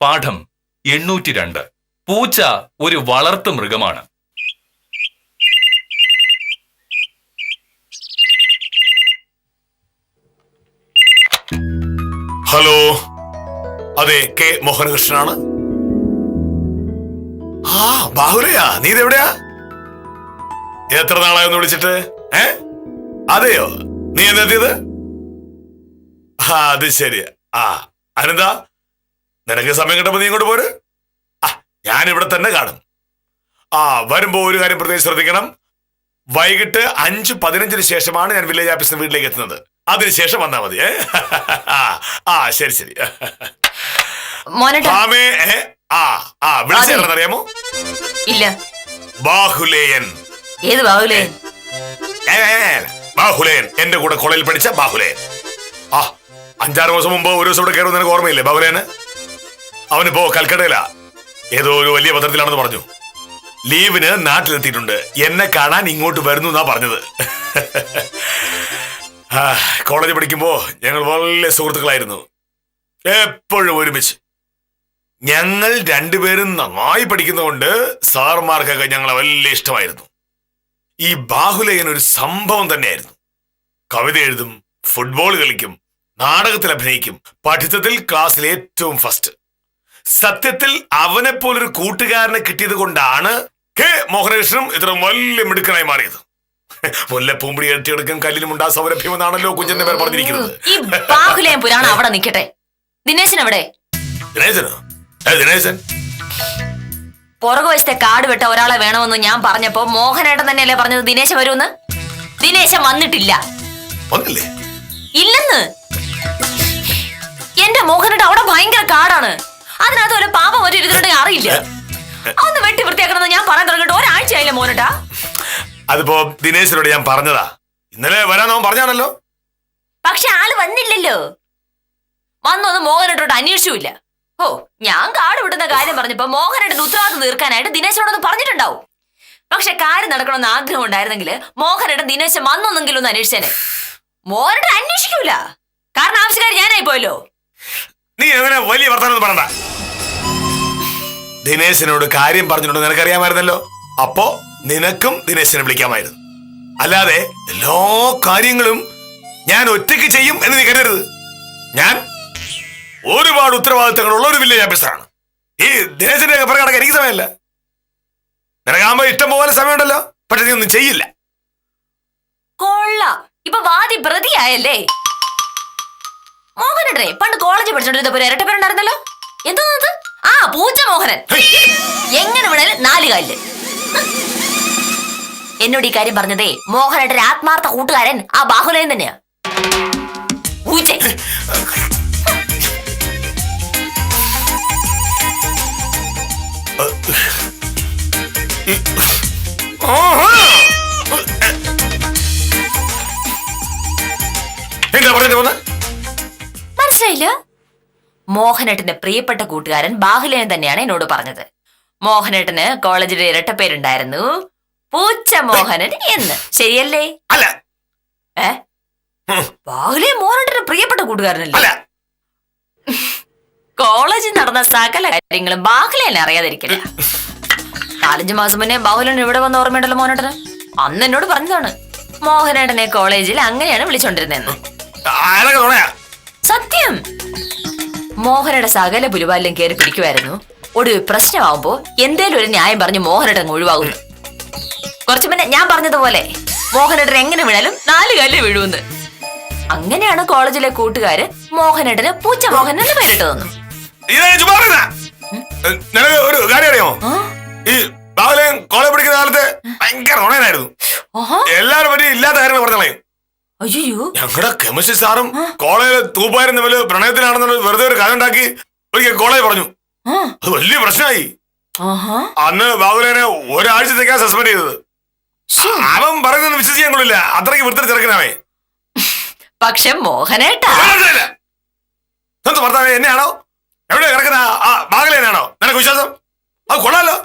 പാഠം 802. പൂച്ച ഒരു വളർത്തു മൃഗമാണ്. ഹലോ, അതെ, കെ മോഹനകൃഷ്ണനാണ്. ആ ബാഹുലയാ, നീ ഇതെവിടെയാ? എത്ര നാളായൊന്ന് വിളിച്ചിട്ട്? അതെയോ, നീ എന്തെത്തിയത്? അത് ശരി. അനന്താ, നിനക്ക് സമയം കിട്ടുമ്പോ നീ ഇങ്ങോട്ട് പോര്. ഞാൻ ഇവിടെ തന്നെ കാണും. വരുമ്പോ ഒരു കാര്യം പ്രത്യേകം ശ്രദ്ധിക്കണം. വൈകിട്ട് 5:15 ശേഷമാണ് ഞാൻ വില്ലേജ് ഓഫീസിന് വീട്ടിലേക്ക് എത്തുന്നത്. അതിനുശേഷം വന്നാ മതി. ശരി ശരി. വിളിച്ചറിയാമോ? ഇല്ല. ബാഹുലേയൻ. ഏത് ബാഹുലേയൻ? ബാഹുലേയൻ, എന്റെ കൂടെ കോളേജിൽ പഠിച്ച ബാഹുലേയൻ. 5-6 ദിവസം മുമ്പ് ഒരു ദിവസം ഇവിടെ കയറും. നിനക്ക് ഓർമ്മയില്ലേ ബാഹുലേയന്? അവനിപ്പോ കൽക്കട്ടയിലാ. ഏതോ ഒരു വലിയ പത്രത്തിലാണെന്ന് പറഞ്ഞു. ലീവിന് നാട്ടിലെത്തിയിട്ടുണ്ട്. എന്നെ കാണാൻ ഇങ്ങോട്ട് വരുന്നു എന്നാ പറഞ്ഞത്. കോളേജ് പഠിക്കുമ്പോ ഞങ്ങൾ വളരെ സുഹൃത്തുക്കളായിരുന്നു. എപ്പോഴും ഒരുമിച്ച്. ഞങ്ങൾ രണ്ടുപേരും നന്നായി പഠിക്കുന്നതുകൊണ്ട് സാർമാർക്കൊക്കെ ഞങ്ങളെ വലിയ ഇഷ്ടമായിരുന്നു. ഈ ബാഹുലേയൻ ഒരു സംഭവം തന്നെയായിരുന്നു. കവിത എഴുതും, ഫുട്ബോൾ കളിക്കും, നാടകത്തിൽ അഭിനയിക്കും, പഠിത്തത്തിൽ ക്ലാസ്സിൽ ഏറ്റവും ഫസ്റ്റ്. സത്യത്തിൽ അവനെ പോലൊരു കൂട്ടുകാരനെ കിട്ടിയത് കൊണ്ടാണ് കെ മോഹനകൃഷ്ണനും ഇത്ര വലിയ മിടുക്കനായി മാറിയത്. മുല്ലപ്പൂമ്പടി എട്ടിയെടുക്കും കല്ലിനും ഉണ്ടാ സൗരഭ്യം എന്നാണല്ലോ കുഞ്ഞന്റെ പേർ പറഞ്ഞിരിക്കുന്നത്. ഈ ബാഹുലേയൻ പുരാണം അവിടെ നിൽക്കട്ടെ. ദിനേശൻ എവിടെ? ദിനേശനോ? ദിനേശൻ പുറകുവശത്തെ കാട് വെട്ട ഒരാളെ വേണമെന്ന് ഞാൻ പറഞ്ഞപ്പോ മോഹനേട്ടൻ തന്നെയല്ലേ പറഞ്ഞത് ദിനേശൻ വരുമെന്ന്? ദിനേശൻ വന്നിട്ടില്ല. വന്നില്ലേ? ഇല്ലെന്ന്. എന്റെ മോഹനേട്ടൻ അവിടെ ഭയങ്കര കാടാണ്. അതിനകത്ത് ഒരു പാപം ഒരു ഇരുന്നിട്ടുണ്ടെങ്കിൽ അറിയില്ല. അതൊന്ന് വെട്ടി വൃത്തിയാക്കണമെന്ന് ഞാൻ പറയാൻ തുടങ്ങിയിട്ട് ഒരാഴ്ചയായില്ലേ മോനേട്ടാ. അതിപ്പോ ദിനേശനോട് ഞാൻ പറഞ്ഞതാ. ഇന്നലെ വരാനവൻ പറഞ്ഞാണല്ലോ. പക്ഷെ ആള് വന്നില്ലല്ലോ. വന്നൊന്നും മോഹനേട്ടോട്ട് അന്വേഷിച്ചില്ല. ഞാൻ കാട് വിട്ടുന്ന കാര്യം പറഞ്ഞപ്പോ മോഹനേട്ടൻ ഉത്തരവാദിത്വം തീർക്കാനായിട്ട് ദിനേശനോടൊന്ന് പറഞ്ഞിട്ടുണ്ടാവും. പക്ഷെ കാര്യം നടക്കണമെന്ന് ആഗ്രഹം ഉണ്ടായിരുന്നെങ്കിൽ മോഹനേട്ടൻ ദിനേശൻ വന്നൊന്നെങ്കിലും ഒന്ന് അന്വേഷിച്ചേനെ. മോഹനേട്ടൻ അന്വേഷിക്കൂല. കാരണം ആവശ്യക്കാർ ഞാനായി പോയല്ലോ. നീ എങ്ങനെ വലിയ വർത്തമാനം പറയണ്ട. ദിനേശനോട് കാര്യം പറഞ്ഞിട്ടുണ്ട് നിനക്കറിയാമായിരുന്നല്ലോ. അപ്പോ നിനക്കും ദിനേശനെ വിളിക്കാമായിരുന്നു. അല്ലാതെ എല്ലാ കാര്യങ്ങളും ഞാൻ ഒറ്റയ്ക്ക് ചെയ്യും എന്ന് നീ കരുതരുത്. ഞാൻ ഒരുപാട് ഉത്തരവാദിത്തങ്ങളുള്ള ഒരു വില്ലേജ് ഓഫീസറാണ്. ഈ ദിനേശന്റെ പുറകെ നടക്കാൻ എനിക്ക് സമയമല്ല. നിനക്കാകുമ്പോ ഇഷ്ടം പോലെ സമയമുണ്ടല്ലോ. പക്ഷെ നീ ഒന്നും ചെയ്യില്ല. കൊള്ളാം, ഇപ്പൊ വാദി പ്രതിയായല്ലേ. മോഹനേട്ടനെ പണ്ട് കോളേജിൽ പഠിച്ചോണ്ടിരുന്നപ്പോ ഇരട്ടപ്പേരുണ്ടായിരുന്നല്ലോ. എന്തോന്നത്? പൂച്ച മോഹനൻ. എങ്ങനെ വേണേലും 4 കാലില്. എന്നോട് ഈ കാര്യം പറഞ്ഞതേ മോഹനേട്ടന്റെ ആത്മാർത്ഥ കൂട്ടുകാരൻ ആ ബാഹുലേയൻ തന്നെയാ. പൂച്ച. മനസ്സിലായില്ല? മോഹനേട്ടന്റെ പ്രിയപ്പെട്ട കൂട്ടുകാരൻ ബാഹുലേയൻ തന്നെയാണ് എന്നോട് പറഞ്ഞത്. മോഹനേട്ടന് കോളേജിൽ ഇരട്ടപ്പേരുണ്ടായിരുന്നു, പൂച്ച മോഹനൻ എന്ന്. ശരിയല്ലേ? അല്ല. ബാഹുലേയൻ മോഹനേട്ടന്റെ പ്രിയപ്പെട്ട കൂട്ടുകാരനല്ലേ? കോളേജിൽ നടന്ന സകല കാര്യങ്ങളും ബാഹുലേയൻ അറിയാതിരിക്കില്ല. 4-5 മാസം മുന്നേ ബാഹുലേയൻ ഇവിടെ വന്ന ഓർമ്മയുണ്ടല്ലോ മോഹനേട്ടന്. അന്ന് എന്നോട് പറഞ്ഞതാണ് മോഹനേട്ടനെ കോളേജിൽ അങ്ങനെയാണ് വിളിച്ചോണ്ടിരുന്നെന്ന്. സത്യം. മോഹനയുടെ സകല പുലിവാലിലും കയറി പിടിക്കുമായിരുന്നു. ഒടുവിൽ പ്രശ്നമാവുമ്പോ എന്തേലും ഒരു ന്യായം പറഞ്ഞ് മോഹനേട്ടൻ ഒഴിവാകുന്നു. കുറച്ചു മുന്നേ ഞാൻ പറഞ്ഞതുപോലെ മോഹനേട്ടൻ എങ്ങനെ വീണാലും 4 കാലിൽ വീഴുമെന്ന്. അങ്ങനെയാണ് കോളേജിലെ കൂട്ടുകാര് മോഹനേട്ടന് പൂച്ച മോഹനൻ എന്ന് പേരിട്ട് തന്നു. ഒരു കാര്യം അറിയാമോ? ഈ ബാഹുലേയൻ കോളേജ് പഠിക്കുന്ന കാലത്ത് ഭയങ്കര നുണയനായിരുന്നു. എല്ലാരും പറ്റി ഇല്ലാത്ത കാര്യങ്ങൾ പറഞ്ഞളയും. അയ്യോ, ഞങ്ങളുടെ കെമിസ്ട്രി സാറും കോളേജിൽ തൂപ്പായിരുന്ന വലിയ പ്രണയത്തിലാണെന്നുള്ള വെറുതെ ഒരു കഥ ഉണ്ടാക്കി ഒരിക്കൽ കോളേജ് പറഞ്ഞു. അത് വലിയ പ്രശ്നമായി. അന്ന് ബാഹുലേയനെ ഒരാഴ്ചത്തേക്കാ സസ്പെൻഡ് ചെയ്തത്. അവൻ പറയുന്നത് വിശ്വസിക്കാൻ കൊള്ളില്ല. അത്രയ്ക്ക് വൃത്തി ചെറുക്കനാവേ. പക്ഷെ മോഹനേട്ടാ ഭർത്താവേ, എന്നെയാണോ എവിടെ കിടക്കുന്ന ബാഹുലേയനാണോ നിനക്ക് വിശ്വാസം? അത് കൊള്ളാലോ.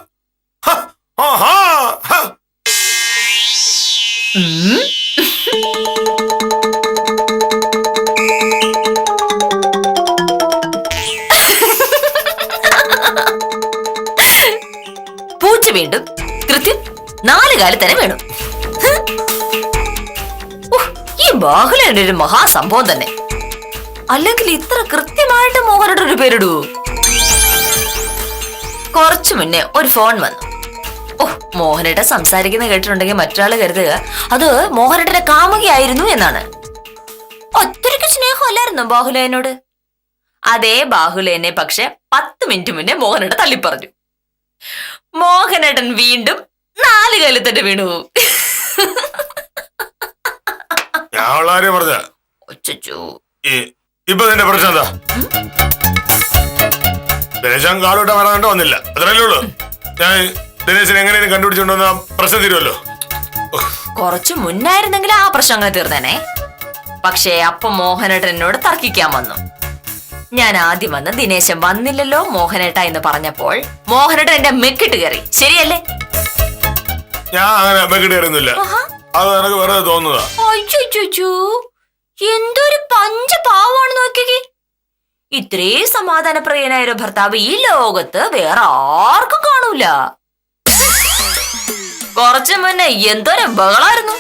ഒരു കാലം തന്നെ വീണു. ഈ ബാഹുലേന്റെ ഒരു മഹാസംഭവം തന്നെ. അല്ലെങ്കിൽ ഇത്ര കൃത്യമായിട്ട് മോഹനയുടെ ഒരു പേരിടൂ. കുറച്ചു മുന്നേ ഒരു ഫോൺ വന്നു. മോഹനേട്ട സംസാരിക്കുന്ന കേട്ടിട്ടുണ്ടെങ്കിൽ മറ്റൊരാള് കരുതുക അത് മോഹനേട്ടന്റെ കാമുകയായിരുന്നു എന്നാണ്. ഒത്തിരിക്ക് സ്നേഹമല്ലായിരുന്നു ബാഹുലേനോട്. അതേ ബാഹുലേനെ പക്ഷെ 10 മിനിറ്റ് മുന്നേ മോഹനേട്ട തള്ളിപ്പറഞ്ഞു. മോഹനേട്ടൻ വീണ്ടും 4 കാലത്തിന്റെ വീണു. ഇപ്പൊ നിന്റെ പ്രശ്നം എന്താ? ദിനേശൻ കാളോട്ട വരാണ്ട് വന്നില്ല, അത്രയല്ലേ ഉള്ളൂ. ഞാൻ ദിനേശൻ എങ്ങനെയും കണ്ടുപിടിച്ചോണ്ടെന്ന പ്രശ്നം തീരുമല്ലോ. കുറച്ചു മുന്നായിരുന്നെങ്കിൽ ആ പ്രശ്നം അങ്ങനെ തീർന്നേനെ. പക്ഷേ അപ്പൊ മോഹനേട്ടൻ എന്നോട് തർക്കിക്കാൻ വന്നു. ഞാൻ ആദ്യം വന്ന് ദിനേശൻ വന്നില്ലല്ലോ മോഹനേട്ട എന്ന് പറഞ്ഞപ്പോൾ മോഹനേട്ടൻ എന്റെ മെക്കിട്ട് കയറി. ശരിയല്ലേ? ഞാൻ അങ്ങനെ മെക്കിട്ട് കയറുന്നില്ല, അത് എനിക്ക് വെറുതെ തോന്നുന്നതാ. എന്തൊരു പഞ്ചപാവാണ് നോക്കിക്കേ. ഇത്രയും സമാധാനപ്രിയനായ ഒരു ഭർത്താവ് ഈ ലോകത്ത് വേറെ ആർക്കും കാണൂല. കുറച്ചു മുന്നേ എന്തൊരു ബഹളായിരുന്നു.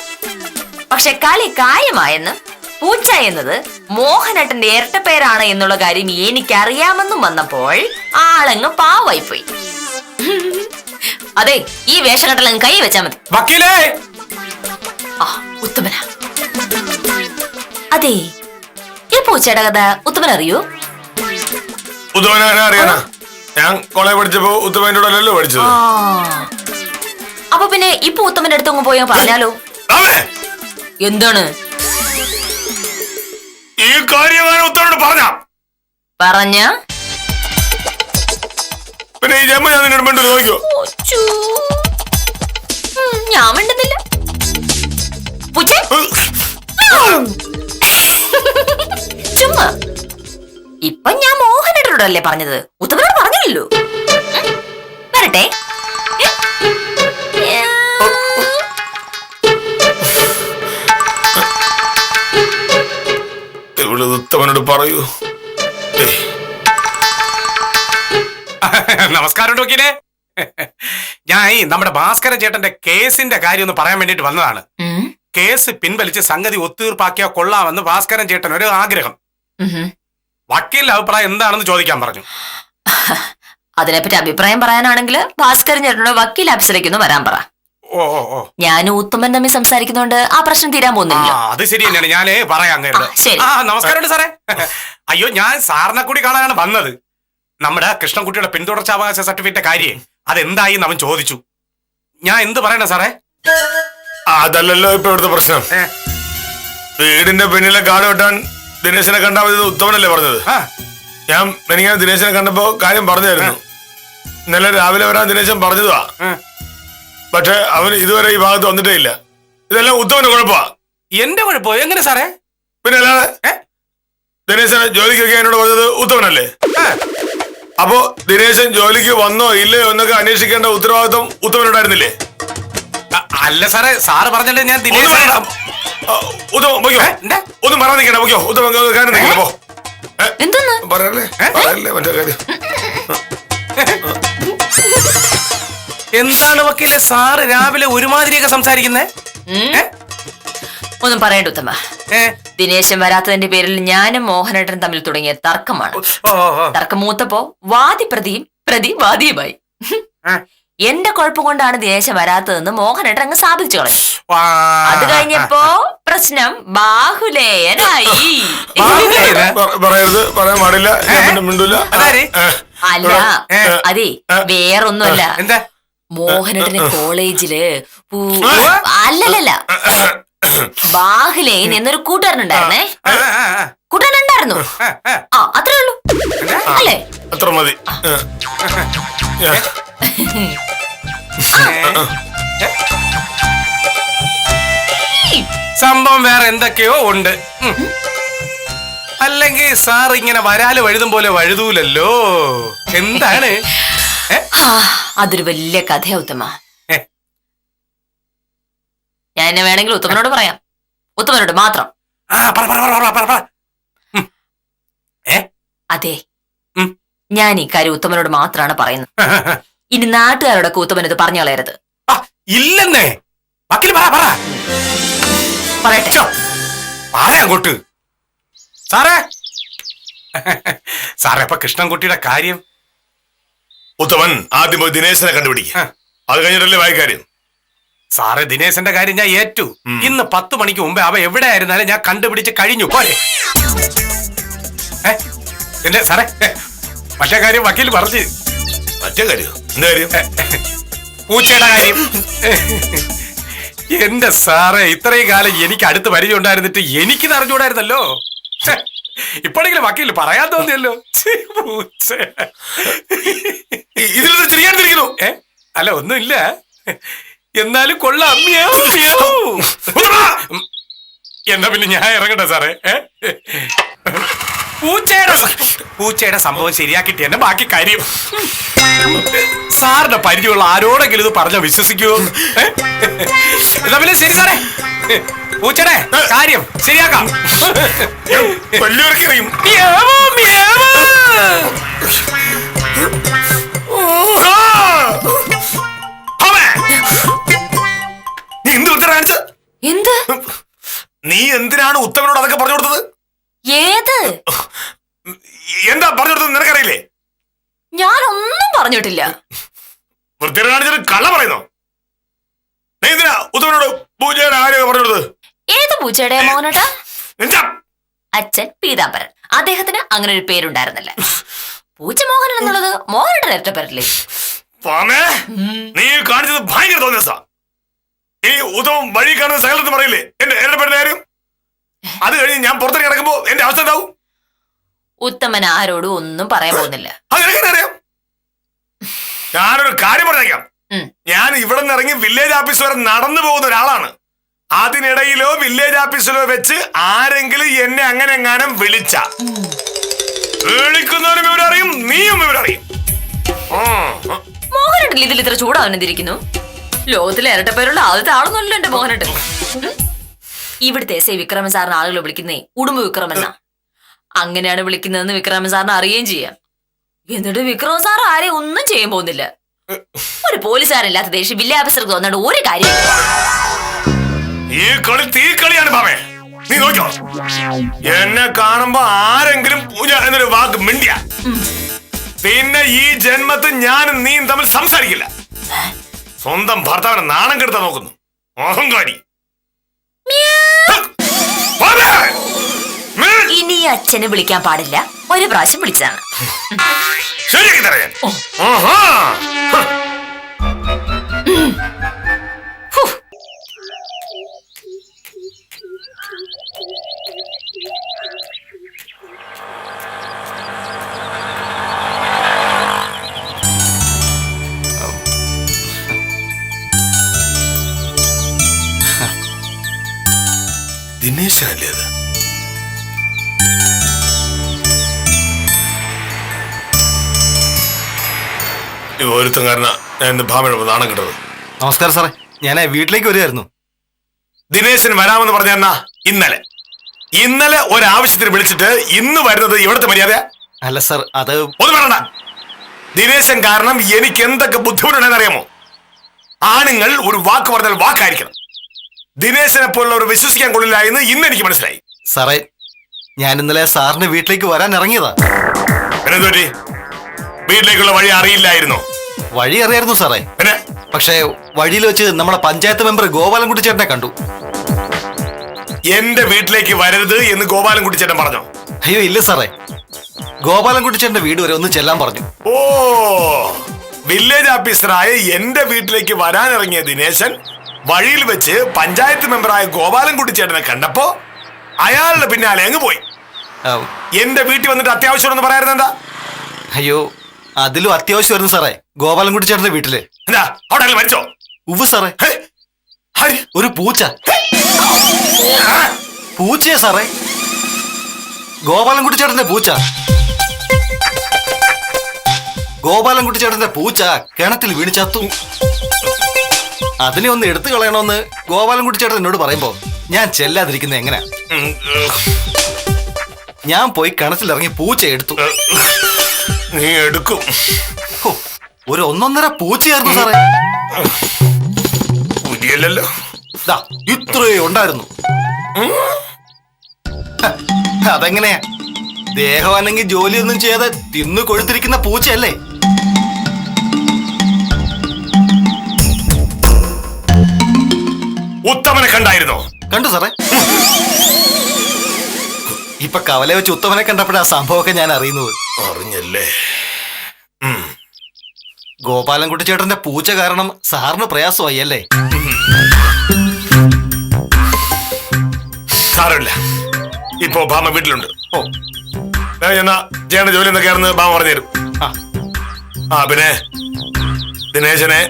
പക്ഷെ കളി കാര്യമായെന്ന് പൂച്ച എന്നത് മോഹനേട്ടന്റെ ഇരട്ടപ്പേരാണ് എന്നുള്ള കാര്യം എനിക്കറിയാമെന്നും വന്നപ്പോൾ ആളങ്ങ് പാവായിപ്പോയി. അതെ, ഈ വേഷകെട്ടലങ്ങ് കൈ വെച്ചാ മതി. വക്കീലേ! ഉത്തമന. അതെ, ഈ പൂച്ചയുടെ കഥ ഉത്തമൻ അറിയോ? ഉത്തമനെ അറിയാനാ? ഞാൻ കോളേജ് പഠിച്ചപ്പോ ഉത്തമന്റെ കൂടെ അല്ലല്ലോ പഠിച്ചത്. അപ്പൊ പിന്നെ ഇപ്പൊ ഉത്തമന്റെ അടുത്ത് അങ്ങ് പോയാ പറഞ്ഞാലോ? എന്താണ് ഈ കാര്യം ഉത്തമനോട് പറഞ്ഞ പിന്നെ ഈ ജമ്മ ഞാൻ നിന്നോട് മിണ്ടു നോക്കിയോ? ഞാൻ മിണ്ടുന്നില്ല. ചുമ്മാ ഇപ്പൊ ഞാൻ മോഹനേട്ടനോടല്ലേ പറഞ്ഞത്, ഉത്തമനോട് പറഞ്ഞില്ലല്ലോ. വരട്ടെ. ഉത്തമനോട് പറയൂ. നമസ്കാരം വക്കീലേ. ഞാൻ നമ്മുടെ ഭാസ്കരൻ ചേട്ടന്റെ കേസിന്റെ കാര്യം ഒന്ന് പറയാൻ വേണ്ടിട്ട് വന്നതാണ്. കേസ് പിൻവലിച്ച് സംഗതി ഒത്തീർപ്പാക്കിയാൽ കൊള്ളാമെന്ന് ഭാസ്കരൻ ചേട്ടൻ ഒരു ആഗ്രഹം. വക്കീലിന്റെ അഭിപ്രായം എന്താണെന്ന് ചോദിക്കാൻ പറഞ്ഞു. അതിനെപ്പറ്റി അഭിപ്രായം പറയാനാണെങ്കിൽ ഭാസ്കരൻ ചേട്ടനോട് വക്കീൽ ഓഫീസിലേക്കൊന്ന് വരാൻ പറ. ഞാനും ഉത്തമൻ തമ്മിൽ സംസാരിക്കുന്നോണ്ട് ആ പ്രശ്നം തീരാൻ പോകുന്നില്ല. അത് ശരി തന്നെയാണ്, ഞാന് പറയാൻ നമസ്കാരം സാറേ. അയ്യോ, ഞാൻ സാറിനെ കൂടി കാണാനാണ് വന്നത്. നമ്മുടെ കൃഷ്ണൻകുട്ടിയുടെ പിന്തുടർച്ചാവകാശ സർട്ടിഫിക്കറ്റ് കാര്യം അതെന്തായി അവൻ ചോദിച്ചു. ഞാൻ എന്ത് പറയണ സാറേ? അതല്ലല്ലോ ഇപ്പൊ ഇവിടുത്തെ പ്രശ്നം. വീടിന്റെ പിന്നിലെ കാട് വെട്ടാൻ ദിനേശനെ കണ്ടാൽ മതി ഉത്തമനല്ലേ പറഞ്ഞത്. ഞാൻ ദിനേശനെ കണ്ടപ്പോ കാര്യം പറഞ്ഞായിരുന്നു. ഇന്നലെ രാവിലെ വരാൻ ദിനേശൻ പറഞ്ഞതാ. പക്ഷെ അവൻ ഇതുവരെ ഈ ഭാഗത്ത് വന്നിട്ടേ ഇല്ല. ഇതെല്ലാം ഉത്തമന്റെ കുഴപ്പമാ. എന്റെ കുഴപ്പമോ? എങ്ങനെ സാറേ? പിന്നെ അല്ലാതെ ദിനേശനെ ജോലിക്കൊക്കെ എന്നോട് പറഞ്ഞത് ഉത്തമനല്ലേ? അപ്പോ ദിനേശൻ ജോലിക്ക് വന്നോ ഇല്ലയോ എന്നൊക്കെ അന്വേഷിക്കേണ്ട ഉത്തരവാദിത്വം ഉത്തമനുണ്ടായിരുന്നില്ലേ? അല്ല സാറേ, സാറ് പറഞ്ഞിട്ട് ഞാൻ ഒന്നും പറയാൻ നിൽക്കണ്ട. പൊയ്ക്കോ, ഉത്തമ കാര്യം നിൽക്കണ്ട. പോ. പറയല്ലേ മറ്റേ കാര്യം. എന്താണ് വക്കീലെ സാറ് രാവിലെ ഒരുമാതിരിയൊക്കെ സംസാരിക്കുന്നേ? ഒന്നും പറയണ്ട ഉത്തമ. ദിനേശൻ വരാത്തതിന്റെ പേരിൽ ഞാനും മോഹനേട്ടൻ തമ്മിൽ തുടങ്ങിയ തർക്കമാണ്. തർക്കം മൂത്തപ്പോ വാദി പ്രതിയും പ്രതി വാദിയുമായി. എന്റെ കുഴപ്പം കൊണ്ടാണ് ദിനേശൻ വരാത്തതെന്ന് മോഹനേട്ടൻ അങ്ങ് സ്ഥാപിച്ചു കളഞ്ഞു. അത് കഴിഞ്ഞപ്പോ പ്രശ്നം ബാഹുലേയനായി. പറയാൻ പാടില്ല. അല്ല, അതെ, വേറൊന്നുമല്ല. മോഹനേട്ടന് കോളേജില് അല്ലല്ല ബാഹുലേൻ എന്നൊരു കൂട്ടുകാരനുണ്ടായിരുന്നേ. കൂട്ടുകാരനുണ്ടായിരുന്നു. അത്രേ ഉള്ളൂ അല്ലേ? അത്ര മതി. സംഭവം വേറെ എന്തൊക്കെയോ ഉണ്ട്. അല്ലെങ്കിൽ സാർ ഇങ്ങനെ വരാല് വഴുതും പോലെ വഴുതൂലല്ലോ. എന്താണ്? അതൊരു വലിയ കഥയാ ഉത്തമ. ഞാൻ എന്നെ വേണമെങ്കിൽ ഉത്തമനോട് പറയാം. ഉത്തമനോട് മാത്രം. അതെ, ഞാൻ ഈ കാര്യം ഉത്തമനോട് മാത്രമാണ് പറയുന്നത്. ഇനി നാട്ടുകാരോടൊക്കെ ഉത്തമൻ ഇത് പറഞ്ഞു കളയരുത്. ഇല്ലെന്നേ. വക്കീല് പറ പറ പറയട്ടെ. ഛോ, പറയാ അങ്ങോട്ട്. സാറേ സാറേ അപ്പൊ കൃഷ്ണൻകുട്ടിയുടെ കാര്യം? ഉത്തമൻ ആദ്യം പോയി ദിനേശനെ കണ്ടുപിടിക്കുക. അത് കഴിഞ്ഞിട്ടല്ലേ വായിക്കാര്യം. സാറേ ദിനേശന്റെ കാര്യം ഞാൻ ഏറ്റു. ഇന്ന് 10 മണിക്ക് മുമ്പേ അവ എവിടെ ആയിരുന്നാലും ഞാൻ കണ്ടുപിടിച്ച് കഴിഞ്ഞു. പോലെ എന്റെ സാറേ മറ്റേ കാര്യം വക്കീൽ പറഞ്ഞു. മറ്റേ കാര്യം എന്താ കാര്യം? പൂച്ചയുടെ കാര്യം. എന്റെ സാറേ ഇത്രയും കാലം എനിക്ക് അടുത്ത് പരിചയം ഉണ്ടായിരുന്നിട്ട് എനിക്ക് അറിഞ്ഞൂടായിരുന്നല്ലോ. ഇപ്പോഴെങ്കിലും വക്കീൽ പറയാൻ തോന്നിയല്ലോ. പൂച്ച ഇതിൽ ചെയ്യാണ്ടിരിക്കുന്നു. അല്ല ഒന്നുമില്ല, എന്നാലും കൊള്ളാം. എന്നാ പിന്നെ ഞാൻ ഇറങ്ങട്ടെ സാറേ. പൂച്ചയുടെ സംഭവം ശരിയാക്കിട്ട് തന്നെ ബാക്കി കാര്യം. സാറിന്റെ പരിചയമുള്ള ആരോടെങ്കിലും ഇത് പറഞ്ഞ വിശ്വസിക്കുമോ? എന്നാ പിന്നെ ശരി സാറേ, പൂച്ചയുടെ കാര്യം ശരിയാക്കാം. വലിയവർക്കറിയും. നീ എന്ത് ഉത്തരം കാണിച്ചത്? എന്ത്? നീ എന്തിനാണ് ഉത്തമനോട് അതൊക്കെ പറഞ്ഞു കൊടുത്തത്? ഏത്? എന്താ പറഞ്ഞു കൊടുത്തത് നിനക്കറിയില്ലേ? ഞാനൊന്നും പറഞ്ഞിട്ടില്ല. വൃത്തിയുടെ കാണിച്ചിട്ട് കള്ള പറയുന്നോ? നീ എന്തിനാ ഉത്തമനോട് പൂജയുടെ കാര്യമൊക്കെ പറഞ്ഞു കൊടുത്തത്? ഏത് പൂച്ചയുടെ മോഹനേട്ടാ? എന്താ? അച്ഛൻ പീതാംബരൻ. അദ്ദേഹത്തിന് അങ്ങനെ ഒരു പേരുണ്ടായിരുന്നില്ല. പൂച്ച മോഹനൻ എന്നുള്ളത് മോഹനേട്ടൻ ഇരട്ട പേരല്ലേ? നീ കാണിച്ചത് ഭയങ്കര തോന്നിയസാ. ഈ ഉത്തമം വഴി കാണുന്ന സകലത്ത് പറയില്ലേ എന്റെ ഇരട്ടപ്പേരുടെ കാര്യം? അത് കഴിഞ്ഞ് ഞാൻ പുറത്തേക്ക് കിടക്കുമ്പോ എന്റെ അവസ്ഥ എന്താവും? ഉത്തമൻ ആരോടും ഒന്നും പറയാൻ പോകുന്നില്ല. അതെങ്ങനെ അറിയാം? ഞാനൊരു കാര്യം പറഞ്ഞേക്കാം. ഞാൻ ഇവിടെ നിന്ന് ഇറങ്ങി വില്ലേജ് ഓഫീസ് വരെ നടന്നു പോകുന്ന ഒരാളാണ്. അതിനിടയിലോ വില്ലേജ് ഓഫീസിലോ വെച്ച് ആരെങ്കിലും എന്നെ അങ്ങനെ എങ്ങാനും വിളിക്കുന്നവനും ഇവരറിയും, നീയും ഇവരറിയും. മോഹനേട്ടൻ ഇതിൽ ഇത്ര ചൂടാവുന്നിരിക്കുന്നു. ലോകത്തിലെ ഇരട്ടപ്പേരുള്ള ആദ്യത്തെ ആളൊന്നുമല്ലോ എന്റെ മോഹനേട്ടൻ. ഇവിടുത്തെ എസ് ഐ വിക്രമൻ സാറിന് ആളുകൾ വിളിക്കുന്നേ ഉടുമ്പ് വിക്രമൻ എന്നാ. അങ്ങനെയാണ് വിളിക്കുന്നതെന്ന് വിക്രമൻ സാറിന് അറിയുകയും ചെയ്യാം. എന്നിട്ട് വിക്രമൻ സാർ ആരെയും ഒന്നും ചെയ്യാൻ പോകുന്നില്ല. ഒരു പോലീസുകാരില്ലാത്ത ദേഷ്യം വില്ലേജ് ഓഫീസർക്ക് തോന്നാണ്ട് ഒരു കാര്യം. ഈ കളി തീക്കളിയാണ് ബാബേ. നീ നോക്കോ, എന്നെ കാണുമ്പോ ആരെങ്കിലും പൂജ എന്നൊരു വാക്ക് മിണ്ടിയ പിന്നെ ഈ ജന്മത്തിൽ ഞാനും നീയും തമ്മിൽ സംസാരിക്കില്ല. സ്വന്തം ഭർത്താവിനെ നാണം കെടുത്താൻ നോക്കുന്നു, അഹങ്കാരി. ഇനി അച്ഛനെ വിളിക്കാൻ പാടില്ല. ഒരു പ്രാവശ്യം വിളിച്ചതാണ്. ശരിയാക്കി തരാൻ. ദിനേശനല്ലേ അത്? ഒരുത്തം കാരണ ഞാൻ ഇന്ന് ഭാമയുടെ നാണം കിട്ടത്. നമസ്കാരം സാറേ, ഞാൻ വീട്ടിലേക്ക് വരികയായിരുന്നു. ദിനേശൻ വരാമെന്ന് പറഞ്ഞ ഇന്നലെ ഒരാവശ്യത്തിന് വിളിച്ചിട്ട് ഇന്ന് വരുന്നത് ഇവിടുത്തെ മര്യാദ അല്ല സാർ, അത് ഒന്നും വേണ്ട. ദിനേശൻ കാരണം എനിക്ക് എന്തൊക്കെ ബുദ്ധിമുട്ടുണ്ടെന്ന് അറിയാമോ? ആണുങ്ങൾ ഒരു വാക്ക് പറഞ്ഞാൽ വാക്കായിരിക്കണം. ദിനേശനെ പോലുള്ളവർ വിശ്വസിക്കാൻ കൊള്ളില്ല എന്ന് ഇന്ന് എനിക്ക് മനസ്സിലായി. സാറേ, ഞാൻ ഇന്നലെ സാറിന്റെ വീട്ടിലേക്ക് വരാൻ ഇറങ്ങിയതാ. എന്നെന്തോറ്റി? വീട്ടിലേക്കുള്ള വഴി അറിയില്ലായിരുന്നോ? വഴി അറിയായിരുന്നു സാറേ, പിന്നെ പക്ഷേ വഴിയിൽ വെച്ച് നമ്മുടെ പഞ്ചായത്ത് മെമ്പർ ഗോപാലൻകുട്ടി ചേട്ടനെ കണ്ടു. എന്റെ വീട്ടിലേക്ക് വരരുത് എന്ന് ഗോപാലൻകുട്ടി ചേട്ടൻ പറഞ്ഞോ? അയ്യോ ഇല്ല സാറേ, ഗോപാലൻകുട്ടി ചേട്ടന്റെ വീട് വരെ ഒന്ന് ചെല്ലാൻ പറഞ്ഞു. ഓ, വില്ലേജ് ഓഫീസറായ എന്റെ വീട്ടിലേക്ക് വരാനിറങ്ങിയ ദിനേശൻ വഴിയിൽ വെച്ച് പഞ്ചായത്ത് മെമ്പറായ ഗോപാലൻകുട്ടി ചേട്ടനെ കണ്ടപ്പോ അയാളുടെ പിന്നാലെ അങ്ങ് പോയി. എന്റെ വീട്ടിൽ വന്നിട്ട് അത്യാവശ്യം എന്ന് പറയാറുണ്ട്. എന്താ? അയ്യോ, അതിലും അത്യാവശ്യമായിരുന്നു സാറേ ഗോപാലൻകുട്ടി ചേട്ടന്റെ വീട്ടില്. എന്താ അവിടെ മരിച്ചോ? ഉവ്വ് സാറേ, ഒരു പൂച്ച. പൂച്ചയാ സാറേ, ഗോപാലൻകുട്ടി ചേട്ടന്റെ പൂച്ച. ഗോപാലൻകുട്ടി ചേട്ടന്റെ പൂച്ച കിണറ്റിൽ വീണ് ചത്തു. അതിനെ ഒന്ന് എടുത്തു കളയണമെന്ന് ഗോപാലൻകുട്ടി ചേട്ടൻ എന്നോട് പറയുമ്പോ ഞാൻ ചെല്ലാതിരിക്കുന്നത് എങ്ങനെയാ? ഞാൻ പോയി കിണറ്റിലിറങ്ങി പൂച്ച എടുത്തു. നീ എടുക്കും? ഒരു 1.5 പൂച്ചയായിരുന്നു സാറേ. പുലിയല്ലോ. ദാ ഇത്രയേ ഉണ്ടായിരുന്നു. അതെങ്ങനെയാ? ദേഹം അല്ലെങ്കിൽ ജോലിയൊന്നും ചെയ്യാതെ തിന്നു കൊഴുത്തിരിക്കുന്ന പൂച്ചയല്ലേ? ഉത്തമനെ കണ്ടായിരുന്നോ? കണ്ടു സാറേ. ഇപ്പൊ കവല വെച്ച് ഉത്തമനെ കണ്ടപ്പോഴാ സംഭവമൊക്കെ ഞാൻ അറിയുന്നത്. അറിഞ്ഞല്ലേ? ഗോപാലൻകുട്ടി ചേട്ടന്റെ പൂച്ച കാരണം സാറിന് പ്രയാസമായി അല്ലേ? സാരമില്ല, ഇപ്പോ ഭാമ വീട്ടിലുണ്ട്. ഓ, എന്നാ ചെയ്യേണ്ട ജോലി എന്തൊക്കെയാണെന്ന് ഭാമ പറഞ്ഞുതരും. ആ പിന്നെ ദിനേശനെ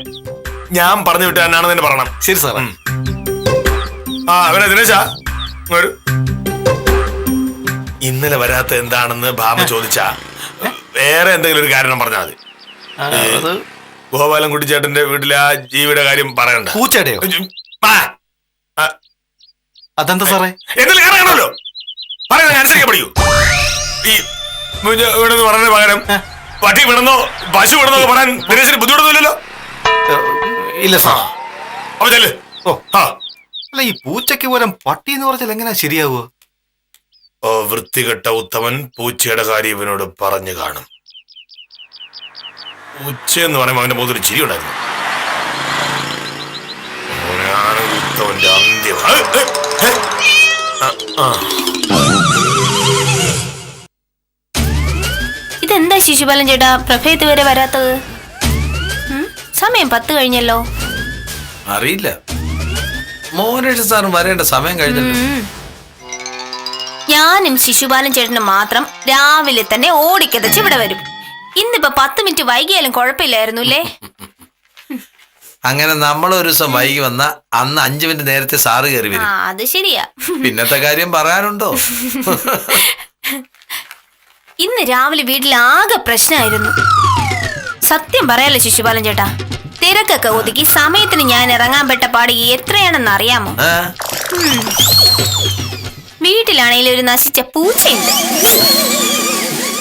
ഞാൻ പറഞ്ഞു വിട്ട എന്നാണെന്ന് തന്നെ പറയണം. ശരി സാറേ. ആ പിന്നെ ദിനേശ വരൂ. ഇന്നലെ വരാത്ത എന്താണെന്ന് ഭാമ ചോദിച്ചാ വേറെ എന്തെങ്കിലും ഒരു കാരണം പറഞ്ഞാൽ മതി. അത് ഗോപാലൻകുട്ടി ചേട്ടന്റെ വീട്ടിലെ ആ ജീവിയുടെ കാര്യം പറയണ്ട. പൂച്ചയുടെയോ? അതെന്താ സാറേ? എന്തെങ്കിലും കാരണമാണല്ലോ പറയുന്നത് അനുസരിക്കാൻ പഠിക്കൂ. ഈ വീടെന്ന് പറഞ്ഞ പകരം പട്ടി വീണെന്നോ പശു വീണെന്നോ പറയാൻ ദിനേശിന് ബുദ്ധിമുട്ടൊന്നുമില്ലല്ലോ? ഇല്ല സാർ. അപ്പൊ ചെല്ല്. ഓ ആ അല്ല, ഈ പൂച്ചയ്ക്ക് പോലും പട്ടി എന്ന് പറഞ്ഞാൽ എങ്ങനെയാ ശരിയാവുക? ഓ വൃത്തികെട്ട ഉത്തമൻ പൂച്ചയുടെ കാര്യം ഇവനോട് പറഞ്ഞു കാണും. പൂച്ചയെന്ന് പറയുമ്പോൾ അവന്റെ മുഖത്തൊരു ചിരി ഉണ്ടായിരുന്നു. ഉത്തമന്റെ അന്ത്യം. ഇതെന്താ ശിശുപാലൻ ചേട്ടാ പ്രഭേത്ത് വരെ വരാത്തത്? സമയം 10 കഴിഞ്ഞല്ലോ. അറിയില്ല, മോഹനേഷ് സാറും വരേണ്ട സമയം കഴിഞ്ഞല്ലോ. ഞാനും ശിശുപാലൻ ചേട്ടനും മാത്രം രാവിലെ തന്നെ ഓടിക്കതച്ച് ഇവിടെ വരും. ഇന്നിപ്പോ 10 മിനിറ്റ് വൈകിയാലും കുഴപ്പമില്ലായിരുന്നു അല്ലേ? അങ്ങനെ നമ്മളൊരു ദിവസം വൈകി വന്ന അന്ന് 5 മിനിറ്റ് നേരത്തെ സാറ് കയറി വരും. അത് ശരിയാ. പിന്നത്തെ കാര്യം പറയാനുണ്ടോ? ഇന്ന് രാവിലെ വീട്ടിൽ ആകെ പ്രശ്നമായിരുന്നു. സത്യം പറയാലോ ശിശുപാലൻ ചേട്ടാ, തിരക്കൊക്കെ ഒതുക്കി സമയത്തിന് ഞാൻ ഇറങ്ങാൻ പെട്ട പാട് എത്രയാണെന്ന് അറിയാമോ? വീട്ടിലാണെങ്കിൽ ഒരു നശിച്ച പൂച്ചയുണ്ട്.